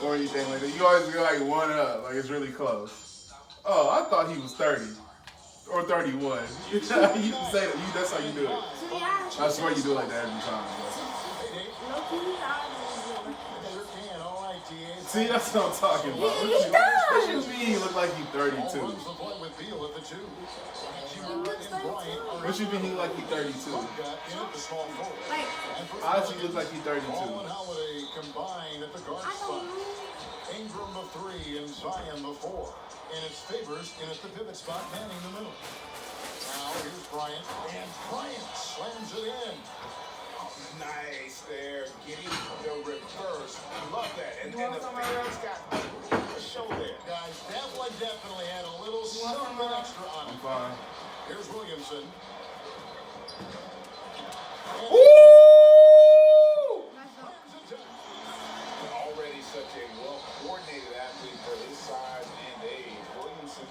or anything like that. You always be like one up, like it's really close. Oh, I thought he was 30 or 31. You say that. That's how you do it. I swear you do it like that every time. See, that's what I'm talking about. What you mean he look like he's 32? What you mean he like he's 32? How does he look like he's 32? Ingram the 3 and Zion the 4. And it's Favors in at the pivot spot, manning the middle. Now here's Bryant, and Bryant slams it in. Nice there, getting the reverse. Love that. And the fans got a show there. Guys, that one definitely had a little something extra on it. I'm fine. Here's Williamson. Already such a well-coordinated athlete for his size and age. Williamson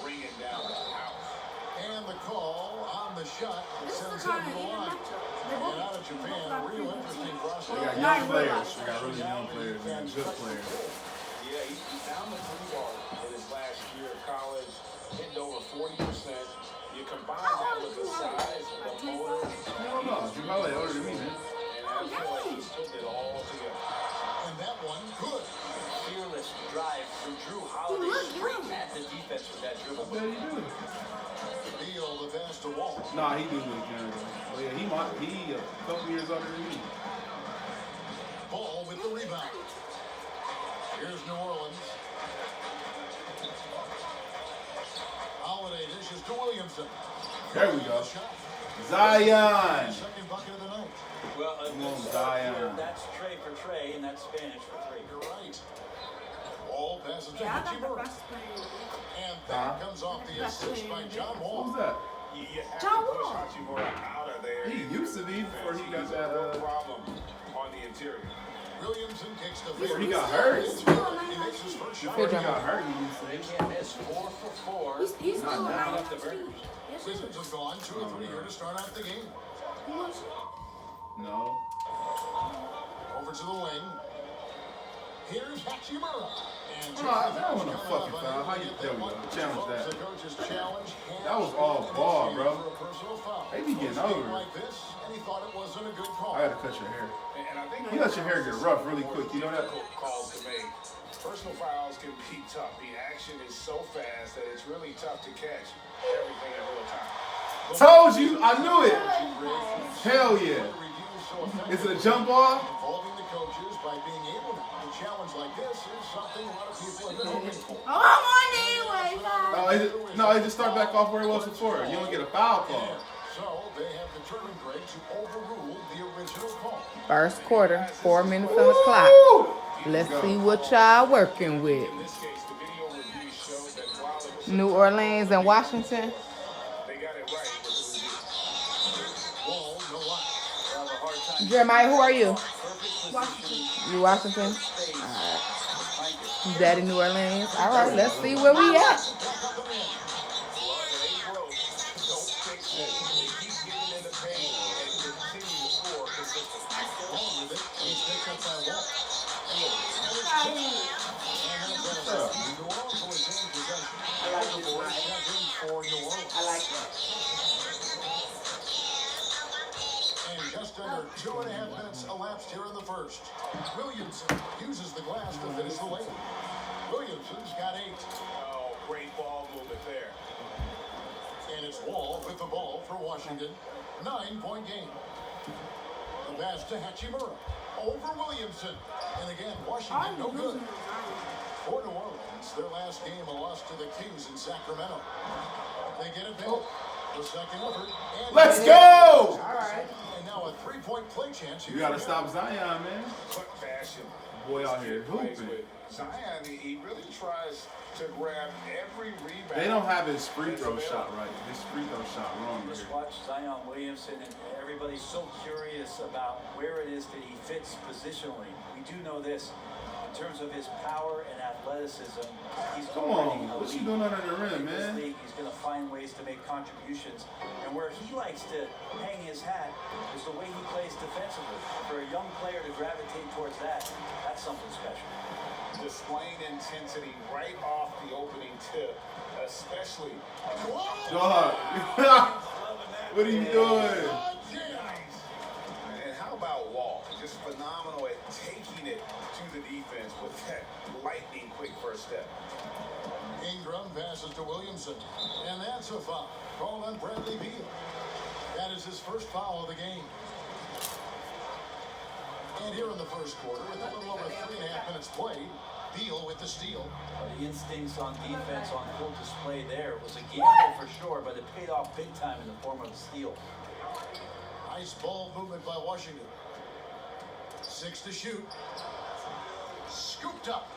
bringing down the house. And the call on the shot sends him to the line. And out of Japan, a real interesting process. We got young players. We got really young players and good players. Yeah, he found the three ball in his last year of college, hitting over 40%. You combine that with the size of the motor. No, Jamale older than me, man. And I feel like he's putting it all together. And that one, good. Fearless drive from Drew Holiday straight at the defense with that dribble. What the hell you do? Beal, the pass to Wall. Nah, he do look younger. Oh yeah, he a couple years older than me. Ball with the rebound. Here's New Orleans. Holiday dishes to Williamson. There we go. Zion. Second bucket of the night. Well, Come on, Zion. that's Trey for Trey, and that's Spanish for Trey. You're right. Wall passes to Yeah, I got the Hachimura. best player. And that comes off the assist by John Who's Wall. that? You have John to push Wall. Hachimura out of there. He used to be before he got He's a that. real problem on the interior. Williamson kicks the Before he field. got hurt. He makes his first shot. Before he got hurt, he used to. They can't miss 4 for 4. He's still Not around. Up the burgers. Yes, he Wizards is. have gone 2 or 3 here to start out the game. He was. No. Over to the wing. Here's Hachimura. And Oh, that wasn't a fucking foul. How you? There we go. Challenge that. The coach's challenge. That was all ball, bro. For a personal foul. They be getting Coach came over it. like this, and he thought it wasn't a good call. I gotta cut your hair. And I think You let your hair get rough really quick. You know that? calls to make. Personal fouls can be tough. The action is so fast that it's really tough to catch everything in real time. Told you. I knew it. Hell yeah. Is it a jump ball? Involving the coaches by being able to challenge like this is something a lot of people have been hoping for. Oh, I'm on anyway. No, it just start back off where it was before. You don't get a foul call. So they have determined, Greg, to overrule the original call. First quarter, 4 minutes on the clock. Woo! Let's see what y'all working with. In this case, the video review showed that while it was New Orleans and Washington. they got it right with the review. Wall, no lie. Have a hard time. Jeremiah, who are you? Perfect position. You Washington? Space. Like it. Daddy New Orleans. All right, let's see where we at. I like that. And just under 2.5 minutes elapsed here in the first. Williamson uses the glass to finish the lane. Williamson's got 8. Oh, great ball movement there. And it's Wall with the ball for Washington. 9-point game. The pass to Hachimura. Over Williamson. And again, Washington no good. For New Orleans, their last game a loss to the Kings in Sacramento. They get it back. The second effort. And Let's go! All right. And now a 3-point play chance. You gotta stop Zion, man. Quick fashion. Boy out here Plays hooping. with Zion, he really tries to grab every rebound. They don't have his free throw shot right. His free throw shot wrong Just here. watch Zion Williamson, and everybody's so curious about where it is that he fits positionally. We do know this. In terms of his power and athleticism, he's Come already on, what elite. you doing under the rim, In this man? league, he's going to find ways to make contributions. And where he likes to hang his hat is the way he plays defensively. For a young player to gravitate towards that, that's something special. displaying intensity right off the opening tip, especially. Dog. What are you doing? Nice. And how about Wall? Just phenomenal at taking it to the defense with that lightning quick first step. Ingram passes to Williamson, and that's a foul. Called on Bradley Beal. That is his first foul of the game. And here in the first quarter, with a little over 3.5 minutes played, Beal with the steal. The instincts on defense on full display there. It was a gamble for sure, but it paid off big time in the form of a steal. Nice ball movement by Washington. 6 to shoot. Scooped up.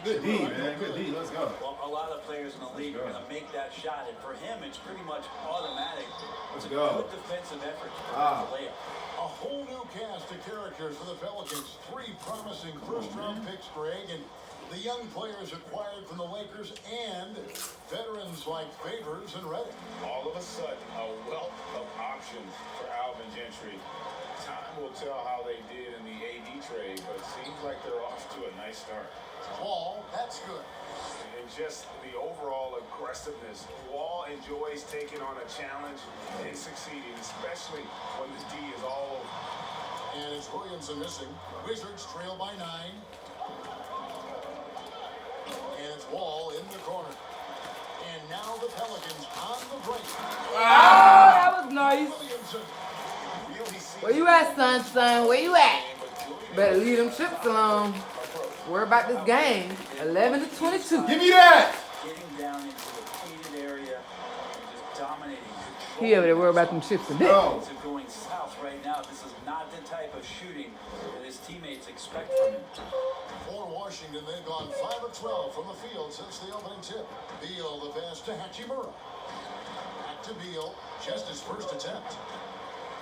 Good D, man. Good D. Let's go. Well, a lot of players in the league are going to make that shot, and for him, it's pretty much automatic. Let's It's a go. good defensive effort to Wow. the layup. A whole new cast of characters for the Pelicans. 3 promising first-round picks, Greg, and the young players acquired from the Lakers and veterans like Favors and Reddick. All of a sudden, a wealth of options for Alvin Gentry. Time will tell how they did in the AD trade, but it seems like they're off to a nice start. Wall, that's good. And just the overall aggressiveness. Wall enjoys taking on a challenge and succeeding, especially when the D is all over. And it's Williamson missing. Wizards trail by 9. And it's Wall in the corner. And now the Pelicans on the break. That was nice. Williamson. Really see Where you at, son? Where you at? Better leave them chips alone. Worry about this game. 11-22. Give me that. Getting down into the heated area and just dominating. He over there worry about them chips today. Bro. Things are going south right now. This is not the type of shooting that his teammates expect from him. For Washington, they've gone 5 of 12 from the field since the opening tip. Beal, the pass to Hachimura. Back to Beal, just his first attempt.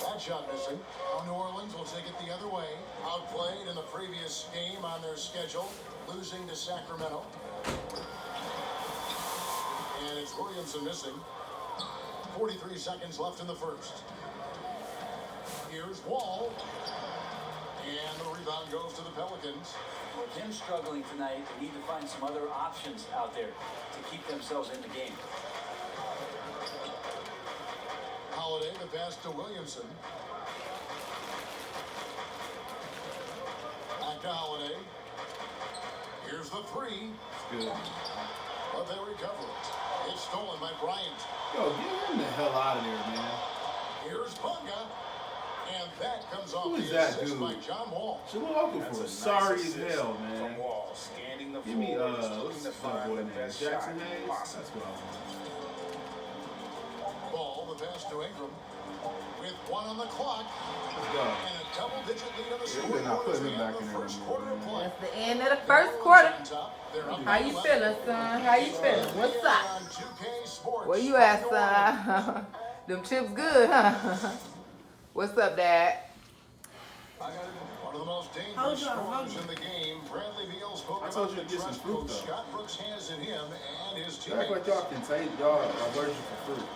That shot missing. New Orleans will take it the other way. Outplayed in the previous game on their schedule, losing to Sacramento. And it's Williamson missing. 43 seconds left in the first. Here's Wall. And the rebound goes to the Pelicans. With him struggling tonight, they need to find some other options out there to keep themselves in the game. Holiday, the pass to Williamson. Back to Holiday. Here's the 3. Good. But they recover it. It's stolen by Bryant. Yo, get him the hell out of there, man. Here's Bunga. And that comes off Who is the that assist dude? by John Wall. Shalom That's for a sorry nice as assist hell, man. From Wall, scanning the Give me floor, just looking what's to that find boy the name? best Jackson shot Hayes. possible. That's what I want. Ball, the pass to Ingram. With 1 on the clock. Let's go. And a double-digit lead on the Yeah, we're not scoreboard as putting we him end back the in there first no more, quarter of man. play. That's the end of the first quarter. They're up How you feeling, son? How you feeling? What's up? on 2K Sports. Where you at, son? Them chips good, huh? What's up, Dad? One of the most dangerous scorers in the game, Bradley Beal spoke I told about you the to get some trust fruit, coach though. Scott Brooks has in him and his You act like teammates. y'all can take y'all allergic for fruit. I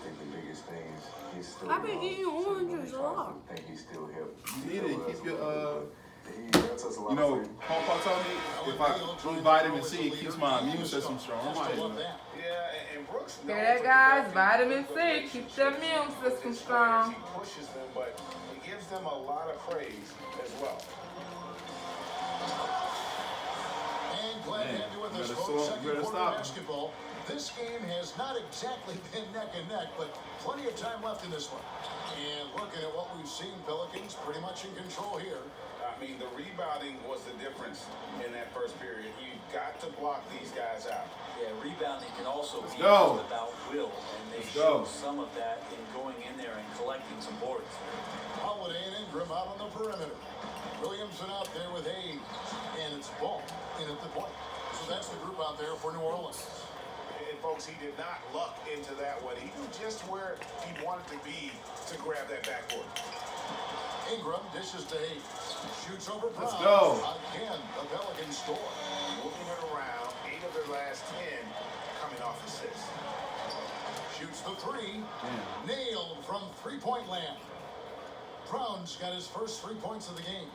think the biggest thing is he's still I've been young, eating so oranges a lot. I think he still help. You need it. Keep your He helps us a lot. you know, Paul told me if I eat vitamin C, it keeps my immune system strong. I might Love do that. Yeah, and Brooks Hear knows that, the guys? defense Vitamin with C the keeps the immune relationship with system his strong. players. He pushes them, but he gives them a lot of praise as well. And Glenn Man, Hampton with you us, better folks. slow- Second you better quarter stop. basketball. This game has not exactly been neck and neck, but plenty of time left in this one. And looking at what we've seen, Pelicans pretty much in control here. I mean, the rebounding was the difference in that first period. You got to block these guys out. Yeah, rebounding can also be go. just about will, and they Let's show go. some of that in going in there and collecting some boards. Holiday and Ingram out on the perimeter. Williamson out there with Hayes. And it's Ball in at the point. So that's the group out there for New Orleans. And folks, he did not luck into that one. He knew just where he wanted to be to grab that backboard. Ingram dishes to Hayes. Shoots over Brown. Let's go. Again, the Pelicans score. Moving it around, 8 of their last 10 coming off assists. Shoots the 3. Damn. Nailed from three-point land. Brown's got his first 3 points of the game.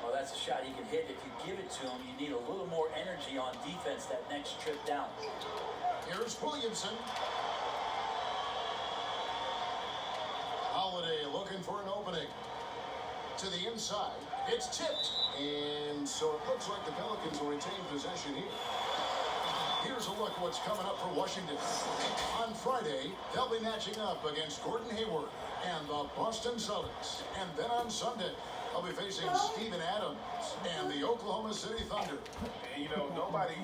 Well, that's a shot he can hit. If you give it to him, you need a little more energy on defense that next trip down. Here's Williamson. Holiday looking for an opening. To the inside. It's tipped. And so it looks like the Pelicans will retain possession here. Here's a look what's coming up for Washington. On Friday, they'll be matching up against Gordon Hayward and the Boston Celtics. And then on Sunday, they'll be facing Steven Adams and the Oklahoma City Thunder. And you know, nobody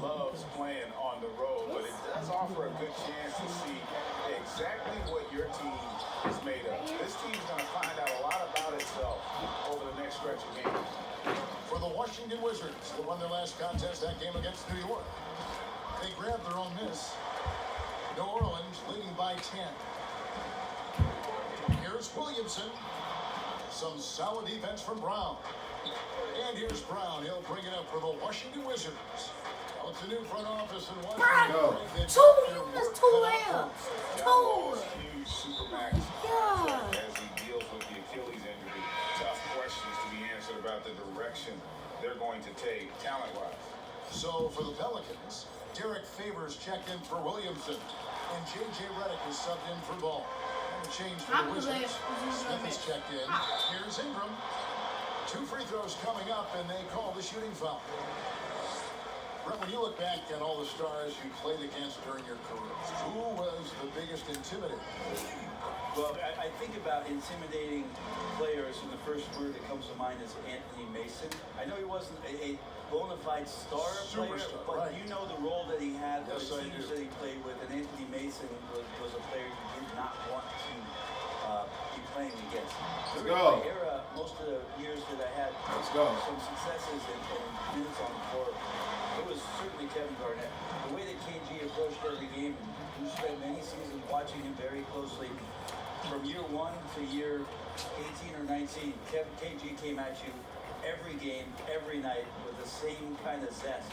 loves playing on the road, but it does offer a good chance to see exactly what your team is made of. This team's going to find out a lot about itself over the next stretch of games. For the Washington Wizards, who won their last contest, that game against New York, they grabbed their own miss. New Orleans leading by 10. Here's Williamson. Some solid defense from Brown. And here's Brown. He'll bring it up for the Washington Wizards. Well, it's a new front office in Washington. Go. That's too well. Two. Huge supermax Yeah. as he deals with the Achilles injury. Tough questions to be answered about the direction they're going to take talent-wise. So for the Pelicans, Derek Favors checked in for Williamson. And J.J. Redick is subbed in for Ball. And a change for the Wizards. Smith is checked in. Here's Ingram. 2 free throws coming up, and they call the shooting foul. Brett, when you look back at all the stars you played against during your career, who was the biggest intimidator? Well, I think about intimidating players, and the first word that comes to mind is Anthony Mason. I know he wasn't a bona fide star player, Superstar, but right. you know the role that he had, Yes, the I teams do. that he played with, and Anthony Mason was a player you did not want to be playing against. During go. my era, most of the years that I had Let's go. some successes and minutes on the floor, it was certainly Kevin Garnett. The way that KG approached every game, and you spent many seasons watching him very closely. From year 1 to year 18 or 19, KG came at you every game, every night with the same kind of zest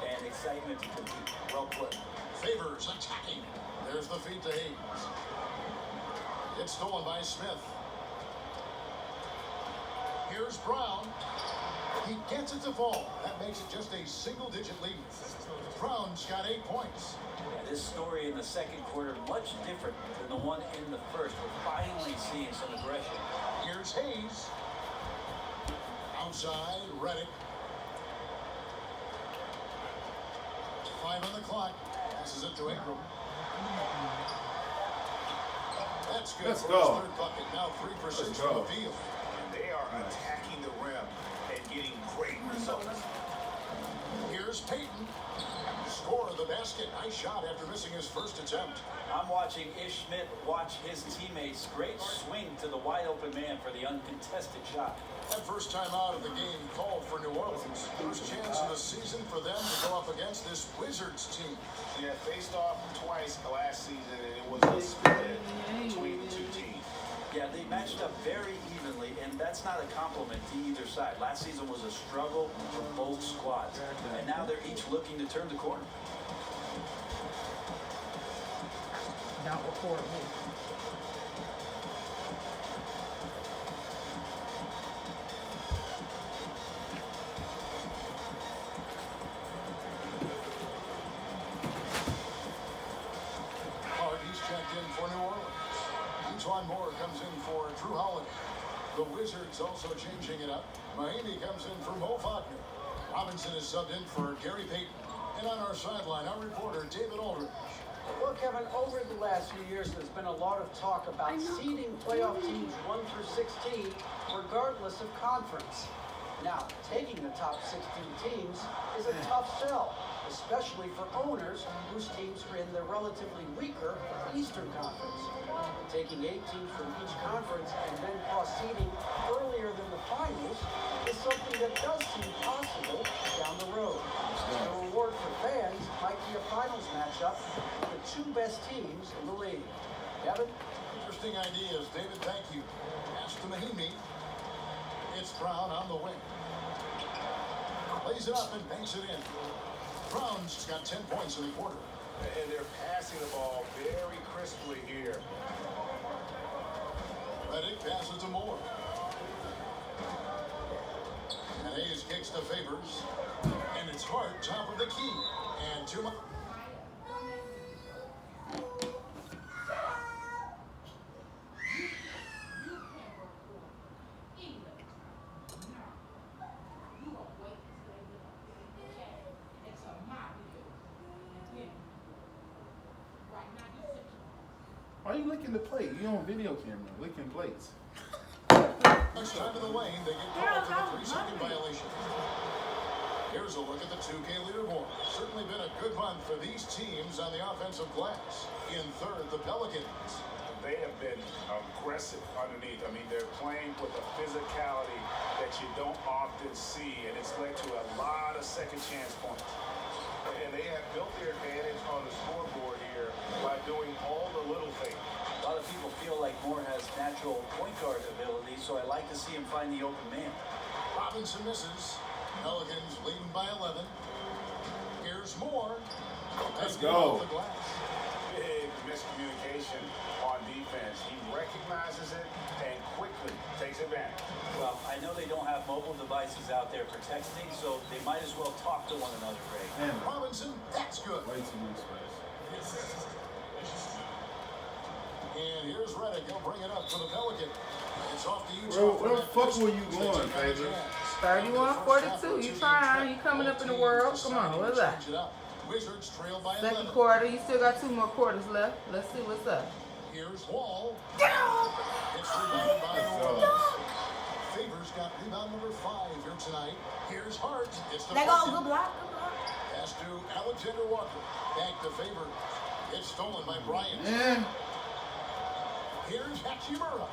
and excitement to compete. Well put. Favors attacking. There's the feed to Hayes. It's stolen by Smith. Here's Brown. He gets it to fall. That makes it just a single-digit lead. Brown's got 8 points. Yeah, this story in the second quarter, much different than the one in the first. We're finally seeing some aggression. Here's Hayes. Outside, Redick. 5 on the clock. Passes it to Ingram. That's good. Let's for go. his third bucket. Now 3 for 6 Let's from go. the field. And they are attacking the rim and getting great results. Here's Payton. Score of the basket. Nice shot after missing his first attempt. I'm watching Ish Smith watch his teammates. Great swing to the wide open man for the uncontested shot. That first time out of the game called for New Orleans. First chance of the season for them to go up against this Wizards team. Yeah, faced off twice last season, and it was a split between the two teams. Yeah, they matched up very evenly, and that's not a compliment to either side. Last season was a struggle for both squads, and now they're each looking to turn the corner. Don't record me. Hardy's checked in for New Orleans. Antoine Moore comes in for Drew Holiday. The Wizards also changing it up. Miami comes in for Mo Wagner. Robinson is subbed in for Gary Payton. And on our sideline, our reporter, David Aldridge. Well, Kevin, over the last few years, there's been a lot of talk about seeding playoff teams 1 through 16, regardless of conference. Now, taking the top 16 teams is a tough sell, especially for owners whose teams are in the relatively weaker Eastern Conference. Taking 8 teams from each conference and then cross-seeding earlier than the finals is something that does seem possible down the road. The reward for fans might be a finals matchup of the 2 best teams in the league. Kevin? Interesting ideas, David. Thank you. Pass to Mahimi. It's Brown on the wing. Lays it up and banks it in. Brown's got 10 points in the quarter. And they're passing the ball very crisply here. Redick passes to Moore. Hayes kicks to Favors. And it's Hart, top of the key. And too much. Why are you licking the plate? You on video camera, licking plates. Next time in the lane, they get called for the 3-second violation. Here's a look at the 2K leaderboard. Certainly been a good month for these teams on the offensive glass. In third, the Pelicans. They have been aggressive underneath. I mean, they're playing with a physicality that you don't often see, and it's led to a lot of second chance points. And they have built their advantage on the scoreboard here by doing all the little things. A lot of people feel like Moore has natural point guard ability, so I like to see him find the open man. Robinson misses. Pelicans leading by 11. Here's Moore. Let's And go. off the glass. Big miscommunication on defense. He recognizes it and quickly takes advantage. Well, I know they don't have mobile devices out there for texting, so they might as well talk to one another, Greg. Damn, Robinson, that's good. way too much space. And here's Redick. He'll bring it up for the Pelican. It's off to Utah. Bro, where the fuck were you going, Favors? 31-42. You trying? You coming up in the world? Come on, what's that? Wizards trail by Second 11. quarter. You still got 2 more quarters left. Let's see what's up. Here's Wall. It's rebounded by Wall. Favors got rebound number 5 here tonight. Here's Hart. It's the They go, Pelican. good block, good block. Pass to Alexander Walker. Back to Favors. It's stolen by Bryant. Yeah. Here's Hachimura.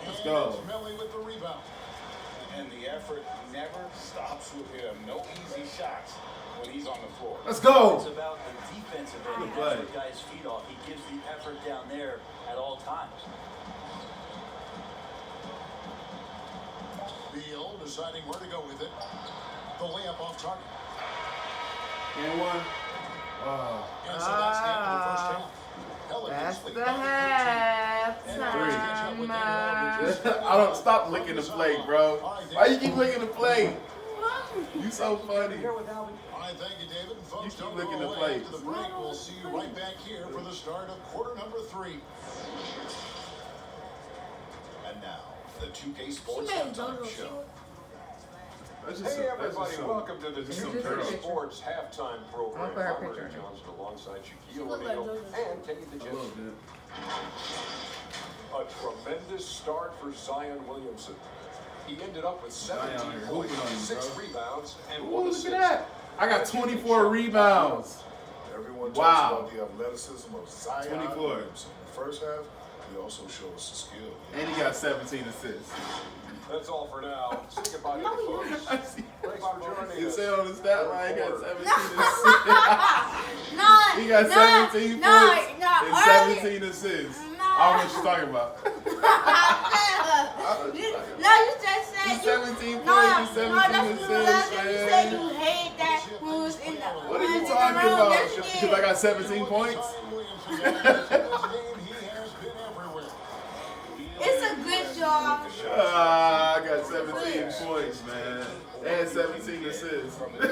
Let's And go. it's Melly with the rebound. And the effort never stops with him. No easy shots when he's on the floor. Let's go. It's about the defensive end. Good That's play. what guys feed off. He gives the effort down there at all times. Beal deciding where to go with it. The layup off target. And one. Oh. And so that's the end of the first half. Pelicans That's lead the by 13. halftime. I don't stop licking the plate, bro. Why you keep licking the plate? You so funny. Here with Alvin. All right, thank you, David. And folks, You keep don't licking go the away. plates. After the break, we'll see you right back here for the start of quarter number 3. And now, the 2K Sports She made Halftime JoJo Show. That's just Hey some- that's everybody, just some- welcome to the that's some 2K girl. Sports Halftime Program. I'll put her I'm picture Murray in. Johnson alongside She Shaquille look like O'Neal JoJo. and Kenny the A Jet. little bit. A tremendous start for Zion Williamson. He ended up with 17 Zion here points, hooping on you, 6 bro. rebounds, and Ooh, 1 look assist. at that. I got 24 rebounds. Everyone talks Wow. about the athleticism of Zion 24. Williamson. In the first half, he also showed us the skill. And he got 17 assists. That's all for now. Say goodbye to No, the he folks. I see. Thanks for joining It us. said on the stat line he got 17 assists. No, He got no, 17 no, points no, and earlier. 17 assists. No. I don't know what you're talking about. No, you just said He's 17 no, points and 17 that's what you last assists, time you man. said you hate that when we was in the What are when we you was in the talking room. about? Yes, you Because I did. got 17 points? Zion Williamson, in this game, he has been everywhere. It's a good job. I got 17 points, man. And 17 assists. One assist,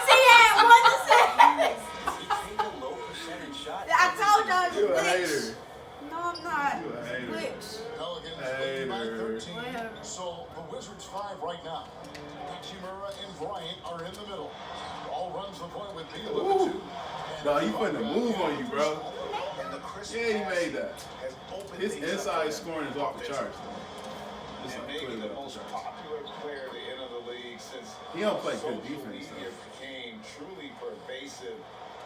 he had 1 assist. He take a low percentage shot. I told y'all it's You a a glitch. hater. No, I'm not. You a hater. Glitch. Pelicans lead by Hater. 13. So the Wizards 5 right now. Hachimura and Bryant are in the middle. All runs the point with Beal at the 2. No, he putting a move on you, bro. And the crisp Yeah, he made that. has opened His things up inside for them scoring is off the charts. It's And like maybe clearly the off most the charts. popular player to enter the league since He don't play social good defense, media became truly pervasive.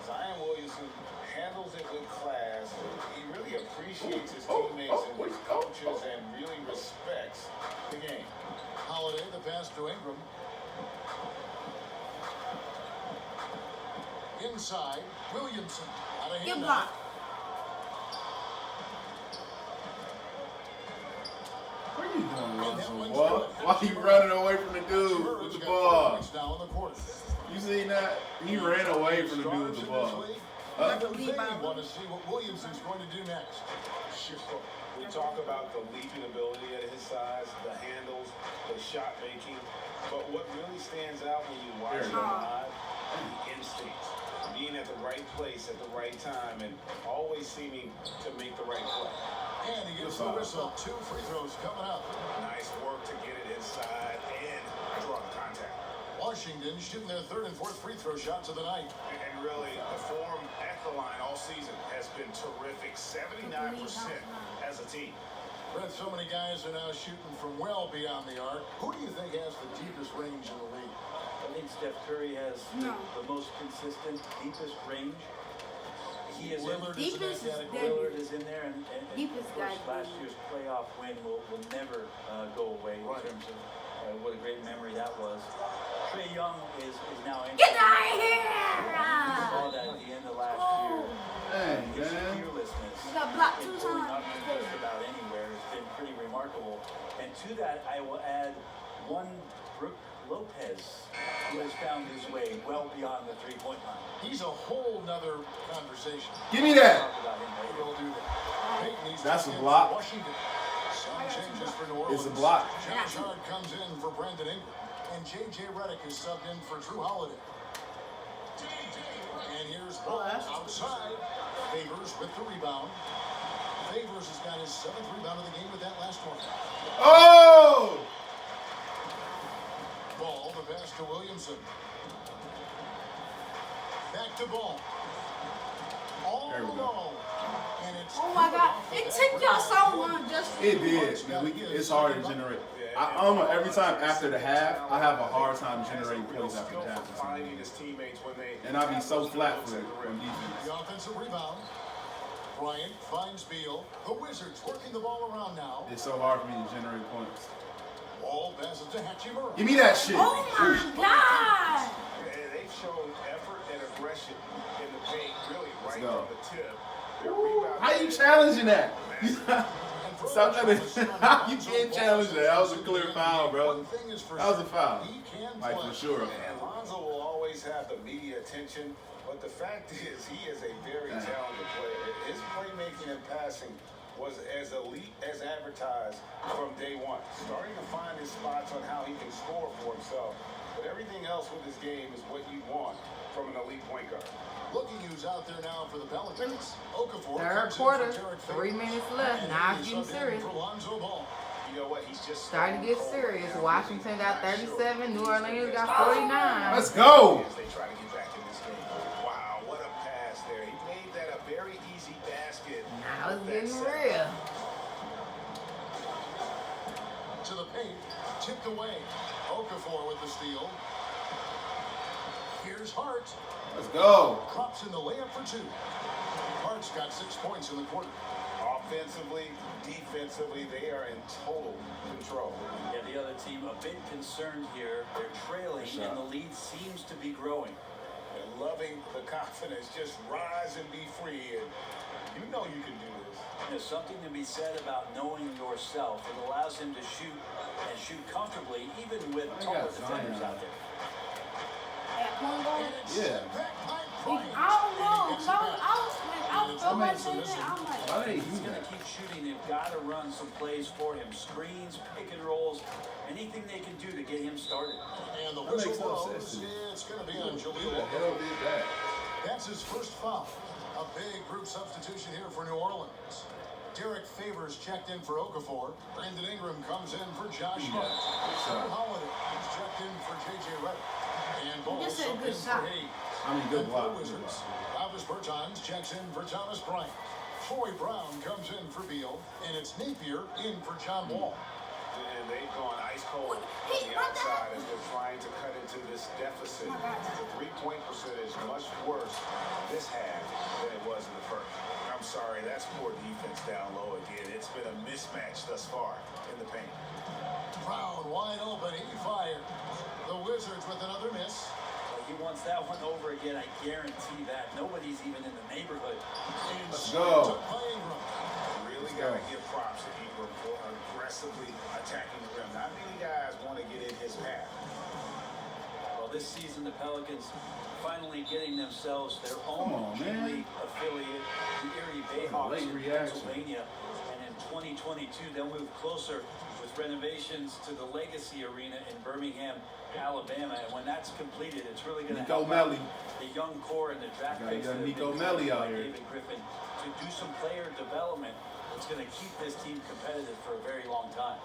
Zion Williamson handles it with class. He really appreciates his teammates and his coaches and really respects the game. Holiday, the pass to Ingram. Inside, Williamson. Out of Good hand. block. Where you going, Russell? Boy? Why you running away from the dude with the ball? Now in the quarter. You seen that? He ran away from the dude with the ball. They want to see what Williamson's going to do next. We talk about the leaping ability at his size, the handles, the shot making. But what really stands out when you watch him live, the instincts. Being at the right place at the right time and always seeming to make the right play. And he gets the whistle. 2 free throws coming up. Nice work to get it inside and draw the contact. Washington shooting their 3rd and 4th free throw shots of the night. And really, the form at the line all season has been terrific. 79% as a team. Brett, so many guys are now shooting from well beyond the arc. Who do you think has the deepest range in the league? I think Steph Curry has the most consistent, deepest range. He is Lillard in, is in that category. Lillard is in there, and of course, last year's playoff win will never go away in terms of what a great memory that was. Trae Young is now in. Get out of here! We saw that at the end of last year. His fearlessness You got blocked 2 in pulling up times. from just about anywhere has been pretty remarkable. And to that, I will add one Brook Lopez, who has found his way well beyond the 3-point line. He's a whole nother conversation. Give me that. Talk about him later. We'll do that. Peyton, he's That's checked a in block. for Washington. Some changes for New Orleans. It's a block. Josh Hart comes in for Brandon Ingram. And J.J. Redick is subbed in for Drew Holiday. And here's Ball outside. Favors with the rebound. Favors has got his 7th rebound of the game with that last one. Oh! Ball, the pass to Williamson. Back to Ball. All There we go. alone. And it's Oh my God! It took y'all so long just. It did. Man, it's hard to generate. I don't know, every time after the half, I have a hard time generating plays after the half. Finding his teammates when they And I be so flat-footed on defense. The offensive rebound. Bryant finds Beal. The Wizards working the ball around now. It's so hard for me to generate points. Ball passes to Hachimura. Give me that shit. Oh my God! And they've shown effort and aggression in the paint, really right go. from the tip. Their rebound- How you challenging that? Stop trying to. You can't challenge that. That was a clear foul, bro. One thing is for That was a sure, foul. he can Like, play. for sure. And Lonzo will always have the media attention, but the fact is he is a very talented player. His playmaking and passing was as elite as advertised from day one. Starting to find his spots on how he can score for himself. But everything else with his game is what you want from an elite point guard. Looking who's out there now for the Pelicans. Okafor. Third comes in quarter, for Derek 3 Favors. minutes left. And Now he it's is getting subbed in serious. for Lonzo Ball. You know what? He's just Starting to get cold serious. right now. Washington got Not sure 37. New Orleans got 49. Let's go. as they try to get back in this game. Wow, what a pass there. He made that a very easy basket. Now it's with that getting set. real. To the paint. Tipped away. Okafor with the steal. Here's Hart. Let's go. Drops in the layup for 2. Hart's got 6 points in the quarter. Offensively, defensively, they are in total control. Yeah, the other team a bit concerned here. They're trailing, and the lead seems to be growing. And loving the confidence, just rise and be free. And you know you can do this. There's something to be said about knowing yourself. It allows him to shoot and shoot comfortably, even with taller defenders out there. At point guard. Yeah. I don't know. I was so much in there. I'm like, Why they He's do going to that? keep shooting. They've got to run some plays for him. Screens, pick and rolls, anything they can do to get him started. And the That whistle makes no blows. sense to me. It's going to be on Who Jaleel the hell Okafor. did that? That's his first foul. A big group substitution here for New Orleans. Derek Favors checked in for Okafor. Brandon Ingram comes in for Josh Hart. Drew Holiday is checked in for J.J. Redick. And Ball Just a subbed good in shot. for Hayes. I mean, good And for block. the Good Wizards, block. Travis Bertans checks in for Thomas Bryant. Troy Brown comes in for Beal. And it's Napier in for John Wall. And they've gone ice cold on the outside as they're trying to cut into this deficit. The three-point percentage much worse this half than it was in the first. I'm sorry, that's poor defense down low again. It's been a mismatch thus far in the paint. Brown wide open. He fired. The Wizards with another miss. He wants that one over again. I guarantee that. Nobody's even in the neighborhood. Let's go. Took by Ingram. Really got to give props to Ingram for aggressively attacking the rim. Not many guys want to get in his path. Well, this season, the Pelicans finally getting themselves their Come own on, man. G League affiliate, the Erie Bayhawks Late in reaction. Pennsylvania. And in 2022. They'll move closer with renovations to the Legacy Arena in Birmingham, Alabama. And when that's completed, it's really going to help out the young core and the draft picks that have been drafted by David Griffin to do some player development that's going to keep this team competitive for a very long time.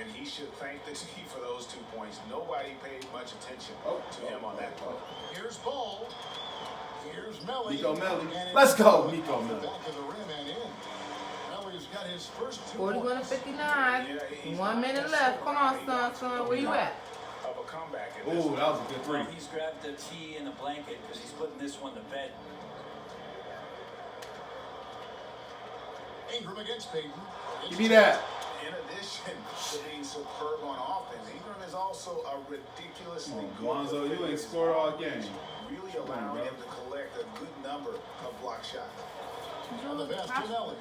And he should thank the team for those 2 points. Nobody paid much attention to him on that play. Here's Ball. Here's Melly. Nico Melly. Let's go, Nico Melly. Back of the rim and in. Melly's got his first 2 41 to 59. 1 minute left. Come on, son. Where you at? Of a comeback. Ooh, that was a good three. Well, he's grabbed the tee and the blanket because he's putting this one to bed. Ingram against Payton. Give me that. In addition to being superb on offense, Ingram is also a ridiculously good Lonzo, you ain't scored all game. Really allowing him to collect a good number of block shots. On the pass to Melly.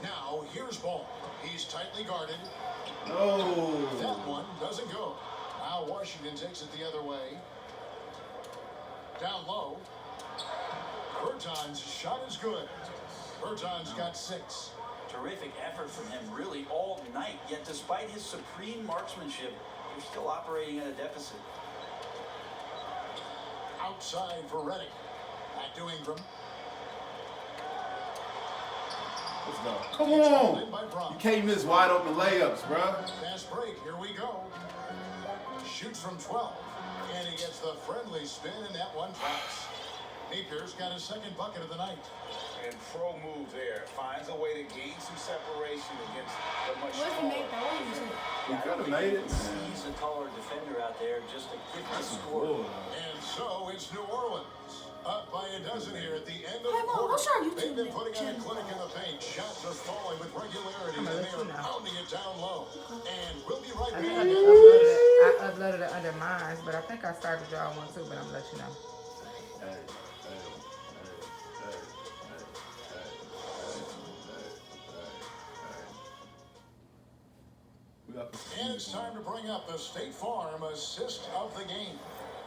Now, here's Ball. He's tightly guarded. No. That one doesn't go. Now Washington takes it the other way. Down low. Berton's shot is good. Berton's got 6. Terrific effort from him really all night. Yet despite his supreme marksmanship, they're still operating at a deficit. Outside for Redick. Back to Ingram. Let's go. Come on. You can't miss wide open layups, bro. Fast break. Here we go. Shoots from 12. And he gets the friendly spin, and that one drops. Napier's got his second bucket of the night. And pro move there. Finds a way to gain some separation against the much smaller. You could have made it. He's a taller defender out there, just a gifted scorer. And so it's New Orleans. Up by a dozen here at the end of Hey, the Mom, quarter. what's your YouTube They've been putting on a channel? clinic in the paint. Shots are falling with regularity, and they are pounding it down low. And we'll be right I back. uploaded it under mine, but I think I started y'all one too, but I'm gonna let you know. And it's time to bring up the State Farm assist of the game.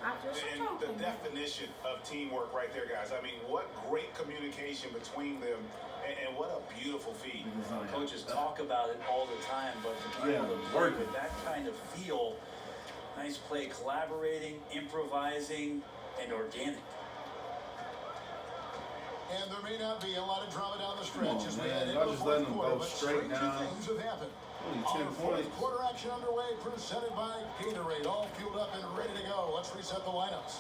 And the definition of teamwork right there, guys. I mean, what great communication between them, and what a beautiful feed. Coaches talk about it all the time, but to be able to play with that kind of feel, nice play, collaborating, improvising, and organic. And there may not be a lot of drama down the stretch Come on, as we man. head into Y'all the just fourth letting them quarter, go but straight stranger down. things have happened. Only 10 Our fourth points. quarter action underway, presented by Gatorade, all fueled up and ready to go. Let's reset the lineups.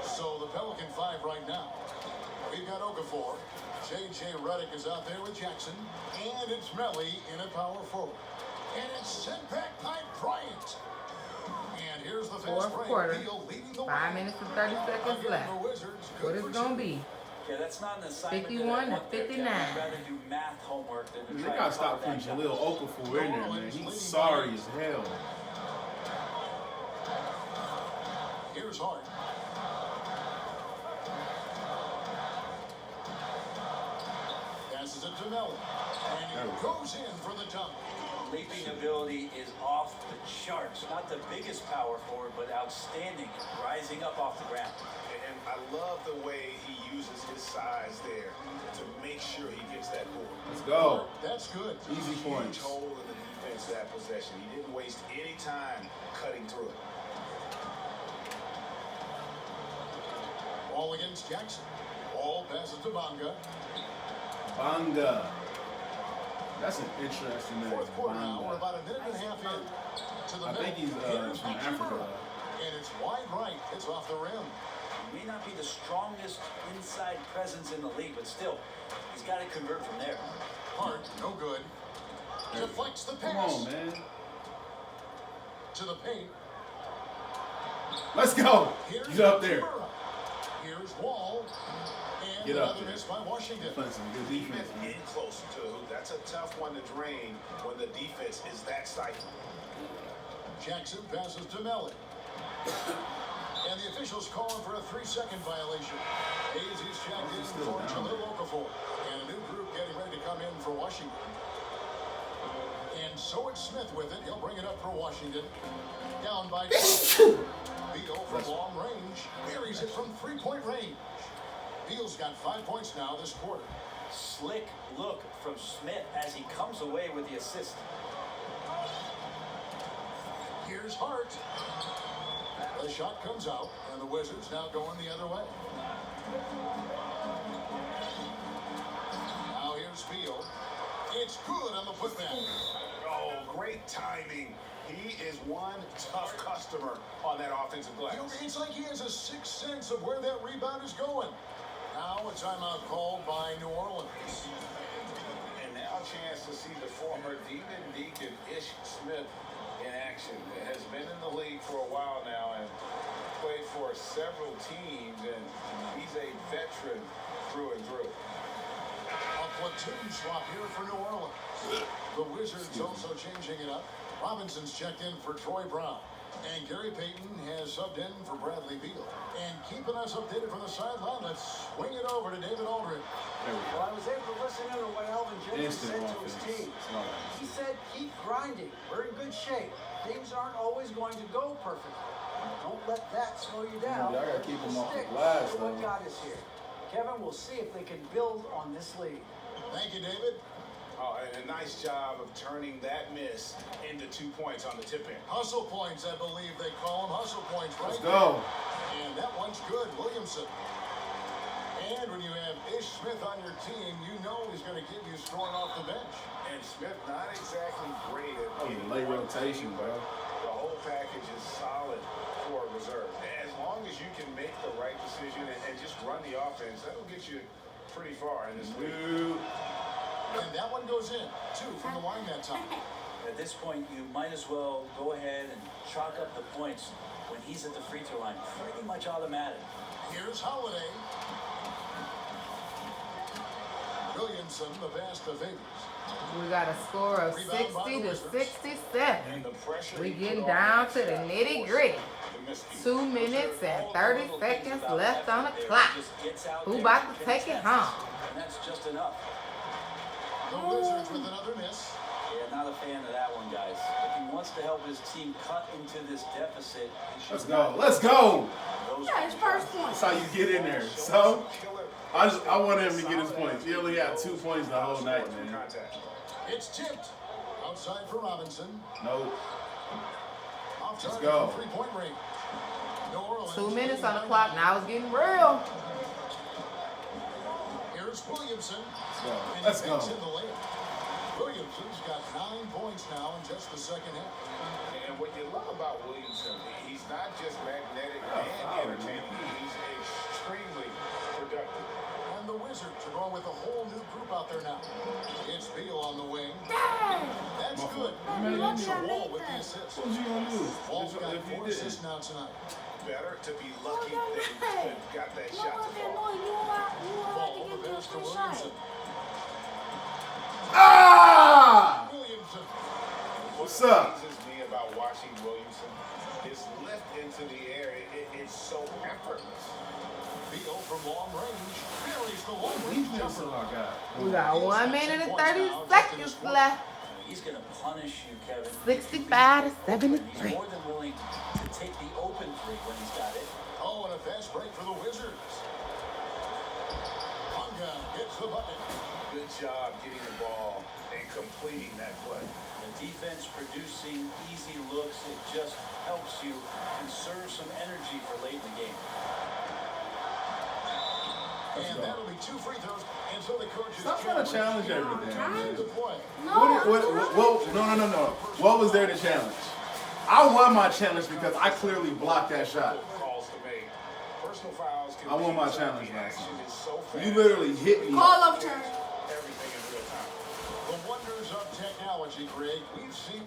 So the Pelican 5 right now. We've got Okafor. J.J. Redick is out there with Jackson. And it's Melly in a power forward. And it's sent back by Bryant. And here's the fast Fourth break. quarter. Beal leading the 5 way. minutes and 30 seconds Again, left. the Wizards, What good it's for gonna shooting. be? Yeah, that's not an assignment 51 that I to want there, 59. I'd rather do math homework than to They try gotta to stop call putting that Jaleel Okafor in there, man. He's sorry as hell. Here's Hart. Passes it to Melly. And he goes in for the dunk. Leaping ability is off the charts. Not the biggest power forward, but outstanding, rising up off the ground. And I love the way he uses his size there to make sure he gets that board. Let's go. That's good. Easy points. Huge hole in the defense that possession. He didn't waste any time cutting through it. Ball against Jackson. Ball passes to Bonga. Banga. That's an interesting name. Fourth quarter now. We're Banga. about a minute and a half in. To the I middle. think he's Here's from Hachimura. Africa. And it's wide right. It's off the rim. He may not be the strongest inside presence in the league, but still, he's got to convert from there. Hart, no good. Deflects the pass. Come on, man. To the paint. Let's go. Here's Get up there. Hachimura. Here's Wall. And Get up another there. miss by Washington. Playing some good defense, man. In closer to the hoop. That's a tough one to drain when the defense is that stifling. Jackson passes to Melly. And the officials calling for a 3-second violation. Hazy's checked in still for down. Jaleel Okafor. And a new group getting ready to come in for Washington. And so it's Smith with it. He'll bring it up for Washington. Down by 2. Beal from long range. Buries it from 3-point range. Beal's got 5 points now this quarter. Slick look from Smith as he comes away with the assist. Here's Hart. The shot comes out, and the Wizards now going the other way. Now here's Beal. It's good on the putback. Oh, great timing. He is one tough customer on that offensive glass. You know, it's like he has a sixth sense of where that rebound is going. Now a timeout called by New Orleans. And now a chance to see the former Demon Deacon Ish Smith in action. Has been in the league for a while now and played for several teams, and he's a veteran through and through. A platoon swap here for New Orleans. The Wizards also changing it up. Robinson's checked in for Troy Brown. And Gary Payton has subbed in for Bradley Beal. And keeping us updated from the sideline, let's swing it over to David Aldridge. Well, I was able to listen in on what Alvin Gentry said to his team. He said, keep grinding. We're in good shape. Things aren't always going to go perfectly. Don't let that slow you down. I gotta keep him off the Stick glass, to what though. got us here. Kevin, we'll see if they can build on this lead. Thank you, David. Oh, and a nice job of turning that miss into 2 points on the tip in. Hustle points, I believe they call them. Hustle points, right? Let's go. And that one's good, Williamson. And when you have Ish Smith on your team, you know he's going to give you scoring off the bench. And Smith not exactly great at That was a late rotation, bro. The whole package is solid for a reserve. As long as you can make the right decision and just run the offense, that'll get you pretty far in this league. And that one goes in, 2 from the line that time. At this point, you might as well go ahead and chalk up the points when he's at the free throw line. Pretty much automatic. Here's Holiday. Williamson, the best of favors. We got a score of 60 to 67. We getting down to the nitty gritty. 2 minutes and 30 seconds left on the clock. Who about to take it home? And that's just enough. The Wizards with another miss. Yeah, not a fan of that one, guys. If he wants to help his team cut into this deficit, he should Let's go. Let's go. Yeah, it's first point. That's how you get in there. So, I want him to get his points. He only got 2 points the whole night, man. It's tipped. Outside for Robinson. Nope. Off Let's target go. from 3-point range. New Orleans 2 minutes on the clock. Now it's getting real. Here's Williamson. Let's go. And he makes it the layup. Williamson's got 9 points now in just the second half. And what you love about Williamson, he's not just magnetic and entertaining, he's extremely productive. And the Wizards are going with a whole new group out there now. It's Beal on the wing. Dang! That's good. Look at Wall me with the there. assist. What was you gonna do? Wall's got If you 4 did. assists now tonight. Better to be lucky than to got that What shot was to that fall. noise? You allowed Ball to over get to a pass to free shot. Williamson. Ah! Williamson. What's up? What amazes me about watching Williamson, his lift into the air, it's so effortless. Beal from long range. Buries the long range jumper. We got 1 minute and 30 seconds left. He's going to punish you, Kevin. 65 to He's 73. more than willing to take the open three when he's got it. Oh, and a fast break for the Wizards. Punga gets the bucket. Good job getting the ball and completing that play. The defense producing easy looks, it just helps you conserve some energy for late in the game. And that'll be 2 free throws. And so the coach is Stop trying to challenge everything, man. the play. No. What was there to challenge? I won my challenge because I clearly blocked that shot. Calls to make. Personal fouls can I won my be- challenge the last action time. is so fast. You literally hit me. Call up turn. Everything in real time. The wonders of technology, Greg. We've seen.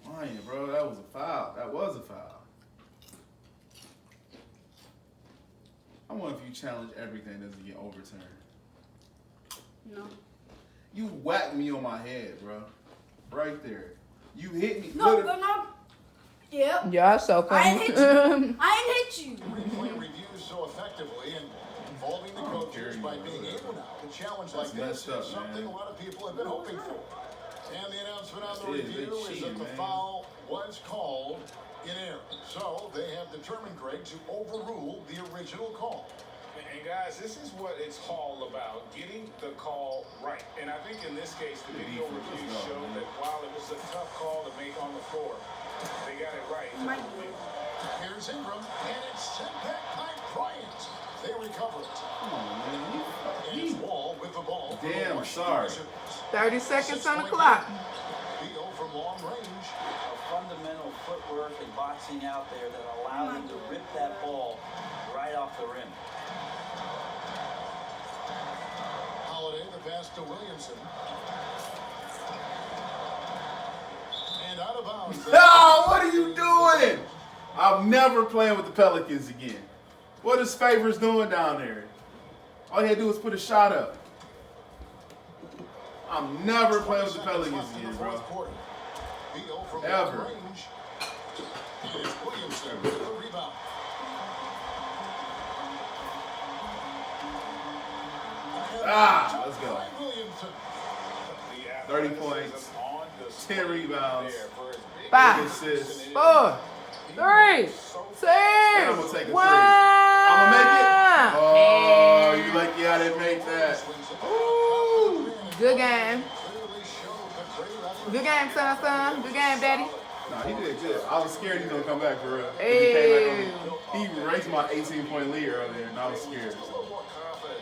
Fine, bro. That was a foul. That was a foul. I wonder if you challenge everything doesn't get overturned. No. You whacked me on my head, bro. Right there. You hit me. No, literally- no. Yep. Y'all so I funny. ain't hit you. I ain't hit you. Replay reviews so effectively and involving the coaches by being able now to challenge like That's this messed up, is something man. a lot of people have been hoping for. And the announcement on the It is. They review is cheating, that the man. foul was called in air. So they have determined, Greg, to overrule the original call. And guys, this is what it's all about, getting the call right. And I think in this case, the video review showed that while it was a tough call to make on the floor, they got it right. Here's Ingram, and it's sent back by Bryant. They recover it. And it's Wall with the ball. Damn, sorry. 30 seconds on the clock. Theo from long range. A fundamental footwork and boxing out there that allowed him to rip that ball right off the rim. Holiday, the pass to Williamson. And out of bounds. Oh, what are you doing? I'm never playing with the Pelicans again. What is Favors doing down there? All he had to do was put a shot up. I'm never playing with the Pelicans again, bro. Theo from Ever. long range. Here's Williamson with the rebound. Ah, let's go. Williamson. 30 points, 10 rebounds, 5, assists. 4, 3, 2, 1. I'm gonna take a 3. I'm gonna make it. Oh, you like, yeah, I didn't make that. Ooh, good game. Good game, son. Good game, daddy. No, he did good. I was scared he was gonna come back for real. Hey. He raised my 18-point lead earlier, and I was scared.